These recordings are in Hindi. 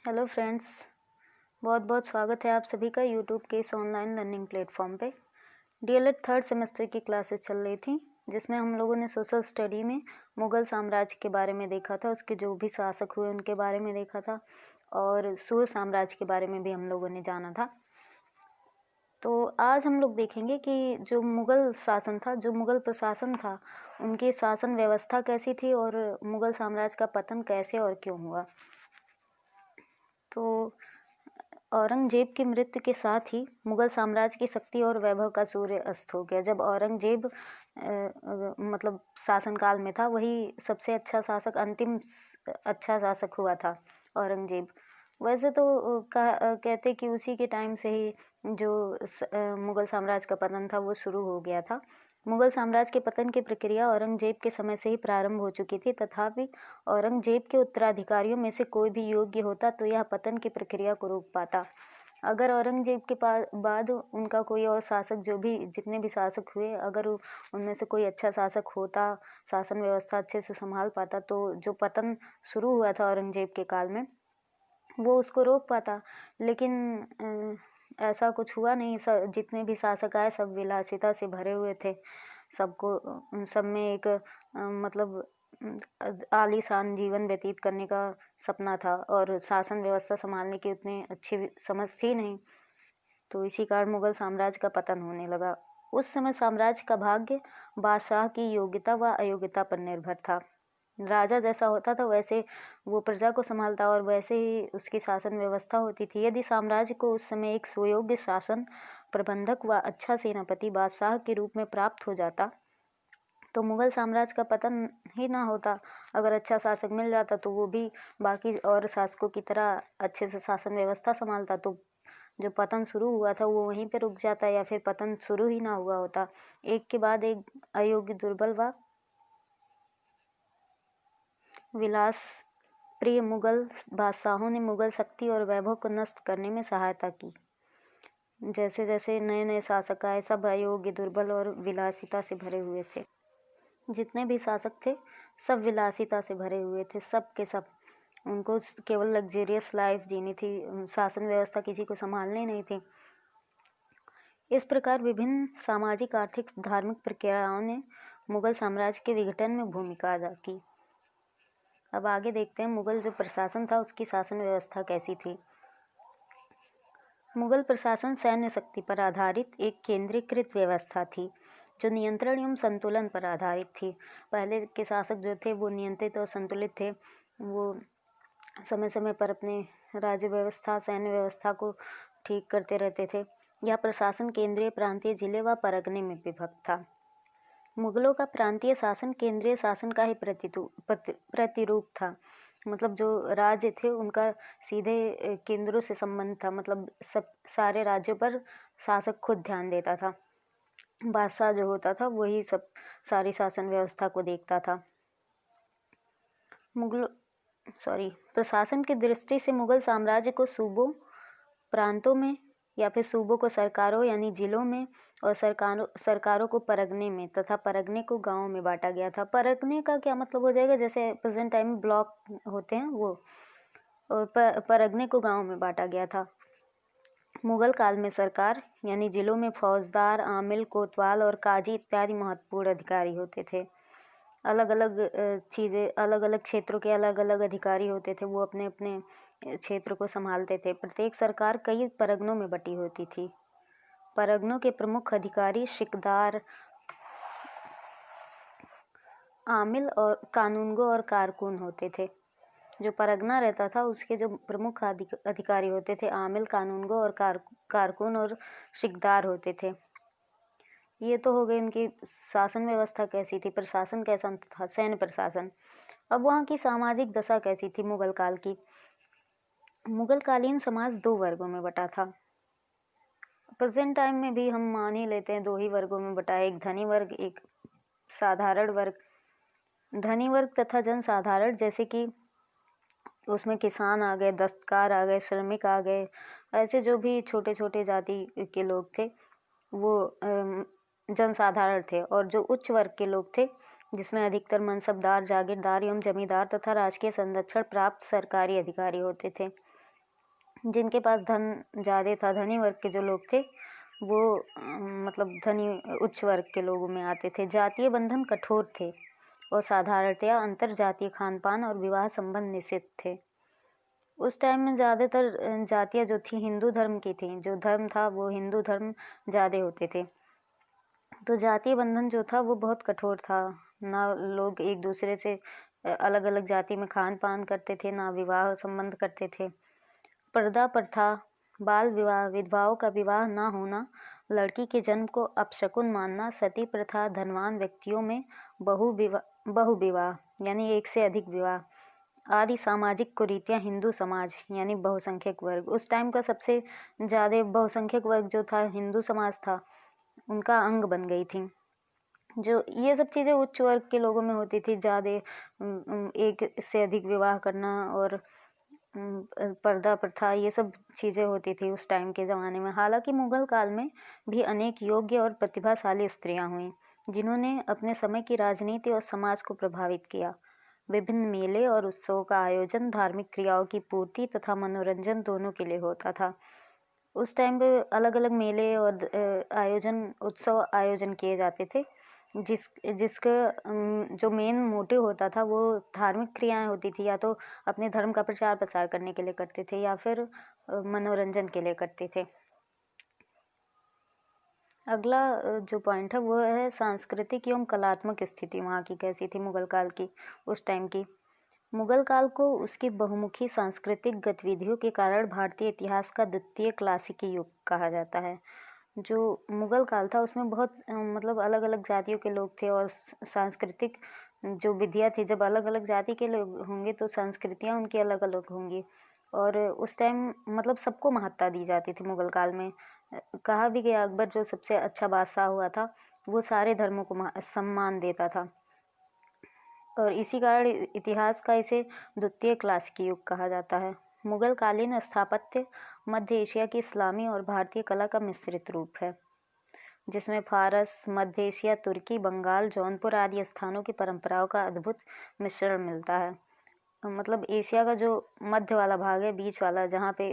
हेलो फ्रेंड्स, बहुत बहुत स्वागत है आप सभी का यूट्यूब के इस ऑनलाइन लर्निंग प्लेटफॉर्म पे। डीएलएड थर्ड सेमेस्टर की क्लासेस चल रही थी, जिसमें हम लोगों ने सोशल स्टडी में मुग़ल साम्राज्य के बारे में देखा था, उसके जो भी शासक हुए उनके बारे में देखा था और सूर्य साम्राज्य के बारे में भी हम लोगों ने जाना था। तो आज हम लोग देखेंगे कि जो मुग़ल शासन था, जो मुग़ल प्रशासन था, उनकी शासन व्यवस्था कैसी थी और मुग़ल साम्राज्य का पतन कैसे और क्यों हुआ। तो औरंगजेब की मृत्यु के साथ ही मुगल साम्राज्य की शक्ति और वैभव का सूर्य अस्त हो गया। जब औरंगजेब मतलब शासनकाल में था, वही सबसे अच्छा शासक, अंतिम अच्छा शासक हुआ था औरंगजेब। वैसे तो कहते कि उसी के टाइम से ही जो मुगल साम्राज्य का पतन था वो शुरू हो गया था। मुगल साम्राज्य के पतन की प्रक्रिया औरंगजेब के समय से ही प्रारंभ हो चुकी थी, तथापि औरंगजेब के उत्तराधिकारियों में से कोई भी योग्य होता तो यह पतन की प्रक्रिया को रोक पाता। अगर औरंगजेब के बाद उनका कोई और शासक, जो भी जितने भी शासक हुए, अगर उनमें से कोई अच्छा शासक होता, शासन व्यवस्था अच्छे से संभाल पाता, तो जो पतन शुरू हुआ था औरंगजेब के काल में वो उसको रोक पाता। लेकिन ऐसा कुछ हुआ नहीं। जितने भी शासक आए सब विलासिता से भरे हुए थे। सबको सब में एक मतलब आलीशान जीवन व्यतीत करने का सपना था और शासन व्यवस्था संभालने की उतनी अच्छी समझ थी नहीं। तो इसी कारण मुगल साम्राज्य का पतन होने लगा। उस समय साम्राज्य का भाग्य बादशाह की योग्यता व अयोग्यता पर निर्भर था। राजा जैसा होता था वैसे वो प्रजा को संभालता और वैसे ही उसकी शासन व्यवस्था होती थी। यदि साम्राज्य को उस समय एक सुयोग्य शासन प्रबंधक व अच्छा सेनापति बादशाह के रूप में प्राप्त हो जाता तो मुगल साम्राज्य का पतन ही ना होता। अगर अच्छा शासक मिल जाता तो वो भी बाकी और शासकों की तरह अच्छे से शासन व्यवस्था संभालता, तो जो पतन शुरू हुआ था वो वहीं पे रुक जाता या फिर पतन शुरू ही ना हुआ होता। एक के बाद एक अयोग्य, दुर्बल व विलास प्रिय मुगल बादशाहों ने मुगल शक्ति और वैभव को नष्ट करने में सहायता की। जैसे जैसे नए नए शासक आए, सब अयोग्य, दुर्बल और विलासिता से भरे हुए थे। जितने भी शासक थे सब विलासिता से भरे हुए थे, सब के सब। उनको केवल लग्जेरियस लाइफ जीनी थी, शासन व्यवस्था किसी को संभालनी नहीं थी। इस प्रकार विभिन्न सामाजिक, आर्थिक, धार्मिक प्रक्रियाओं ने मुगल साम्राज्य के विघटन में भूमिका अदा की। अब आगे देखते हैं मुगल जो प्रशासन था उसकी शासन व्यवस्था कैसी थी। मुगल प्रशासन सैन्य शक्ति पर आधारित एक केंद्रीकृत व्यवस्था थी जो नियंत्रण एवं संतुलन पर आधारित थी। पहले के शासक जो थे वो नियंत्रित और संतुलित थे। वो समय समय पर अपने राज्य व्यवस्था, सैन्य व्यवस्था को ठीक करते रहते थे। यह प्रशासन केंद्रीय, प्रांतीय, जिले व परगने में विभक्त था। मुगलों का प्रांतीय शासन केंद्रीय शासन का ही प्रतिरूप था। मतलब जो राज्य थे उनका सीधे केंद्रों से संबंध था। मतलब सब सारे राज्यों पर शासक खुद ध्यान देता था। बादशाह जो होता था वही सब सारी शासन व्यवस्था को देखता था। प्रशासन की दृष्टि से मुगल साम्राज्य को सूबों, प्रांतों में या फिर सूबों को सरकारों यानी जिलों में और सरकारों को परगने में तथा परगने को गांवों में बांटा गया था। परगने का क्या मतलब हो जाएगा, जैसे प्रेजेंट टाइम में ब्लॉक होते हैं वो, और परगने को गांव में बांटा गया था। मुगल काल में सरकार यानी जिलों में फौजदार, आमिल, कोतवाल और काजी इत्यादि महत्वपूर्ण अधिकारी होते थे। अलग अलग चीज़ें, अलग अलग क्षेत्रों के अलग अलग अधिकारी होते थे, वो अपने अपने क्षेत्र को संभालते थे। प्रत्येक सरकार कई परगनों में बटी होती थी। परगनों के प्रमुख अधिकारी सिकदार, आमिल और कानूनगो और कारकुन होते थे। जो परगना रहता था उसके जो प्रमुख अधिकारी होते थे आमिल, कानूनगो और कारकुन और सिकदार होते थे। ये तो हो गई उनकी शासन व्यवस्था कैसी थी, प्रशासन कैसा था, सैन्य प्रशासन। अब वहाँ की सामाजिक दशा कैसी थी मुगल काल की। मुगल कालीन समाज दो वर्गों में बटा था। प्रेजेंट टाइम में भी हम मान ही लेते हैं दो ही वर्गों में बटा है, एक धनी वर्ग, एक साधारण वर्ग। धनी वर्ग तथा जनसाधारण, जैसे कि उसमें किसान आ गए, दस्तकार आ गए, श्रमिक आ गए, ऐसे जो भी छोटे छोटे जाति के लोग थे वो जनसाधारण थे। और जो उच्च वर्ग के लोग थे जिसमें अधिकतर मनसबदार, जागीरदार एवं जमींदार तथा राजकीय संरक्षण प्राप्त सरकारी अधिकारी होते थे। जिनके पास धन ज़्यादा था, धनी वर्ग के जो लोग थे वो मतलब धनी उच्च वर्ग के लोगों में आते थे। जातीय बंधन कठोर थे और साधारणतया अंतर जातीय खान पान और विवाह संबंध निषिद्ध थे। उस टाइम में ज़्यादातर जातियाँ जो थी हिंदू धर्म की थी, जो धर्म था वो हिंदू धर्म ज़्यादा होते थे। तो जातीय बंधन जो था वो बहुत कठोर था, ना लोग एक दूसरे से अलग अलग जाति में खान पान करते थे, ना विवाह संबंध करते थे। पर्दा प्रथा, बाल विवाह, विधवाओं का विवाह ना होना, लड़की के जन्म को अपशकुन मानना, सती प्रथा, धनवान व्यक्तियों में बहु विवाह यानी एक से अधिक विवाह आदि सामाजिक कुरीतियाँ हिंदू समाज यानी बहुसंख्यक वर्ग, उस टाइम का सबसे ज़्यादा बहुसंख्यक वर्ग जो था हिंदू समाज था, उनका अंग बन गई थी। जो ये सब चीज़ें उच्च वर्ग के लोगों में होती थी, ज़्यादा एक से अधिक विवाह करना और पर्दा प्रथा, ये सब चीज़ें होती थी उस टाइम के ज़माने में। हालांकि मुगल काल में भी अनेक योग्य और प्रतिभाशाली स्त्रियां हुईं, जिन्होंने अपने समय की राजनीति और समाज को प्रभावित किया। विभिन्न मेले और उत्सवों का आयोजन धार्मिक क्रियाओं की पूर्ति तथा मनोरंजन दोनों के लिए होता था। उस टाइम पे अलग अलग मेले और उत्सव आयोजन किए जाते थे, जिसका जो मेन मोटिव होता था वो धार्मिक क्रियाएं होती थी, या तो अपने धर्म का प्रचार प्रसार करने के लिए करते थे या फिर मनोरंजन के लिए करते थे। अगला जो पॉइंट है वो है सांस्कृतिक एवं कलात्मक स्थिति वहाँ की कैसी थी मुगल काल की, उस टाइम की। मुगल काल को उसकी बहुमुखी सांस्कृतिक गतिविधियों के कारण भारतीय इतिहास का द्वितीय क्लासिकी युग कहा जाता है। जो मुगल काल था उसमें बहुत मतलब अलग अलग जातियों के लोग थे और सांस्कृतिक जो विधियाँ थी, जब अलग अलग जाति के लोग होंगे तो संस्कृतियाँ उनकी अलग अलग होंगी। और उस टाइम मतलब सबको महत्ता दी जाती थी मुगल काल में। कहा भी गया अकबर जो सबसे अच्छा बादशाह हुआ था वो सारे धर्मों को सम्मान देता था, और इसी कारण इतिहास का इसे द्वितीय क्लासिकी युग कहा जाता है। मुगल कालीन स्थापत्य मध्य एशिया की इस्लामी और भारतीय कला का मिश्रित रूप है, जिसमें फारस, मध्य एशिया, तुर्की, बंगाल, जौनपुर आदि स्थानों की परंपराओं का अद्भुत मिश्रण मिलता है। मतलब एशिया का जो मध्य वाला भाग है, बीच वाला, जहाँ पे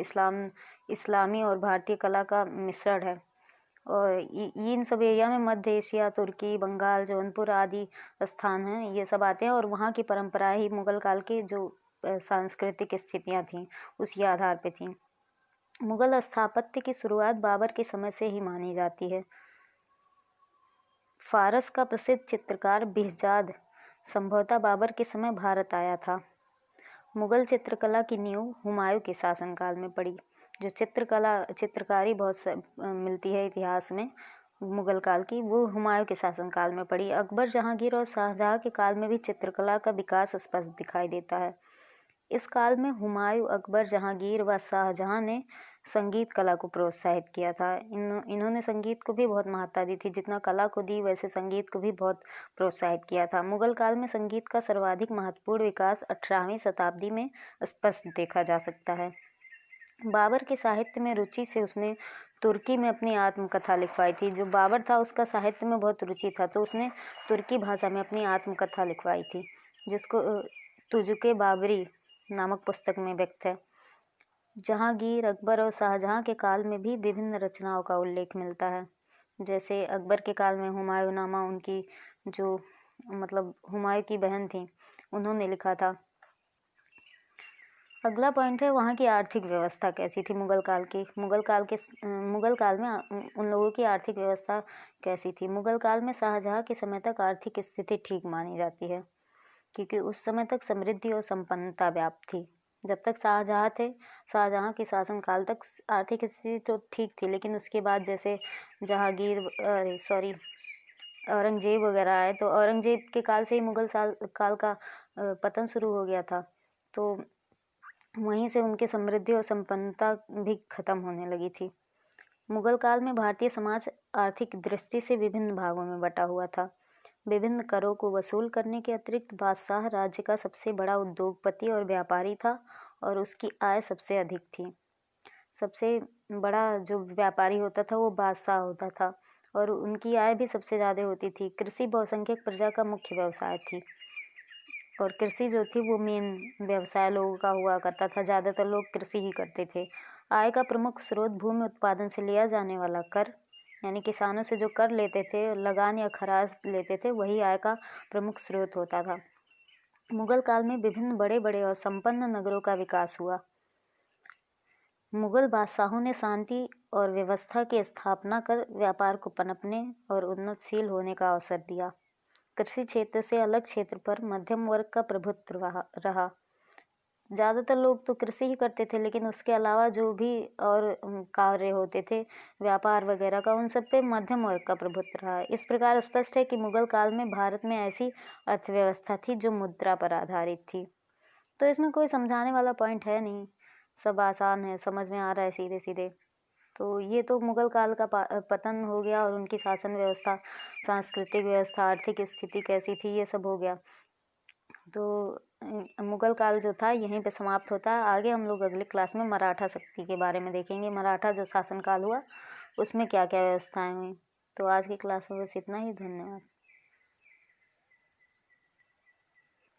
इस्लामी और भारतीय कला का मिश्रण है, और इन सब एरिया में मध्य एशिया, तुर्की, बंगाल, जौनपुर आदि स्थान हैं, ये सब आते हैं, और वहाँ की परंपरा ही मुगल काल की जो सांस्कृतिक स्थितियाँ थीं उसी आधार पे थीं। मुगल स्थापत्य की शुरुआत बाबर के समय से ही मानी जाती है। फारस का प्रसिद्ध चित्रकार बिहजाद संभवतः बाबर के समय भारत आया था। मुगल चित्रकला की नींव हुमायूं के शासनकाल में पड़ी। जो चित्रकारी बहुत मिलती है इतिहास में मुगल काल की, वो हुमायूं के शासनकाल में पड़ी। अकबर, जहांगीर और शाहजहां के काल में भी चित्रकला का विकास स्पष्ट दिखाई देता है। इस काल में हुमायूं, अकबर, जहांगीर व शाहजहां ने संगीत कला को प्रोत्साहित किया था। इन्होंने संगीत को भी बहुत महत्ता दी थी, जितना कला को दी वैसे संगीत को भी बहुत प्रोत्साहित किया था। मुगल काल में संगीत का सर्वाधिक महत्वपूर्ण विकास 18वीं शताब्दी में स्पष्ट देखा जा सकता है। बाबर के साहित्य में रुचि से उसने तुर्की में अपनी आत्मकथा लिखवाई थी। जो बाबर था उसका साहित्य में बहुत रुचि था, तो उसने तुर्की भाषा में अपनी आत्मकथा लिखवाई थी, जिसको तुजुके बाबरी नामक पुस्तक में व्यक्त है। जहांगीर, अकबर और शाहजहां के काल में भी विभिन्न रचनाओं का उल्लेख मिलता है। जैसे अकबर के काल में हुमायूंनामा, उनकी जो मतलब हुमायूं की बहन थी, उन्होंने लिखा था। अगला पॉइंट है वहाँ की आर्थिक व्यवस्था कैसी थी मुगल काल की। मुगल काल में उन लोगों की आर्थिक व्यवस्था कैसी थी। मुगल काल में शाहजहां के समय तक आर्थिक स्थिति ठीक मानी जाती है, क्योंकि उस समय तक समृद्धि और संपन्नता व्याप्त थी। जब तक शाहजहां के शासनकाल तक आर्थिक स्थिति तो ठीक थी, लेकिन उसके बाद जैसे औरंगजेब वगैरह आए, तो औरंगजेब के काल से ही मुगल काल का पतन शुरू हो गया था, तो वहीं से उनकी समृद्धि और संपन्नता भी खत्म होने लगी थी। मुगल काल में भारतीय समाज आर्थिक दृष्टि से विभिन्न भागों में बटा हुआ था। विभिन्न करों को वसूल करने के अतिरिक्त बादशाह राज्य का सबसे बड़ा उद्योगपति और व्यापारी था, और उसकी आय सबसे अधिक थी। सबसे बड़ा जो व्यापारी होता था वो बादशाह होता था, और उनकी आय भी सबसे ज़्यादा होती थी। कृषि बहुसंख्यक प्रजा का मुख्य व्यवसाय थी। और कृषि जो थी वो मेन व्यवसाय लोगों का हुआ करता था। ज़्यादातर लोग कृषि ही करते थे। आय का प्रमुख स्रोत भूमि उत्पादन से लिया जाने वाला कर, यानी किसानों से जो कर लेते थे, लगान या खराज लेते थे, वही आय का प्रमुख स्रोत होता था। मुगल काल में विभिन्न बड़े बड़े और संपन्न नगरों का विकास हुआ। मुगल बादशाहों ने शांति और व्यवस्था की स्थापना कर व्यापार को पनपने और उन्नतशील होने का अवसर दिया। कृषि क्षेत्र से अलग क्षेत्र पर मध्यम वर्ग का प्रभुत्व रहा। ज़्यादातर लोग तो कृषि ही करते थे, लेकिन उसके अलावा जो भी और कार्य होते थे व्यापार वगैरह का, उन सब पे मध्यम वर्ग का प्रभुत्व रहा। इस प्रकार स्पष्ट है कि मुगल काल में भारत में ऐसी अर्थव्यवस्था थी जो मुद्रा पर आधारित थी। तो इसमें कोई समझाने वाला पॉइंट है नहीं, सब आसान है, समझ में आ रहा है सीधे सीधे। तो ये तो मुगल काल का पतन हो गया और उनकी शासन व्यवस्था, सांस्कृतिक व्यवस्था, आर्थिक स्थिति कैसी थी, ये सब हो गया। तो मुगल काल जो था यहीं पे समाप्त होता है। आगे हम लोग अगली क्लास में मराठा शक्ति के बारे में देखेंगे। मराठा जो शासन काल हुआ उसमें क्या क्या व्यवस्थाएं हुई। तो आज की क्लास में बस इतना ही। धन्यवाद।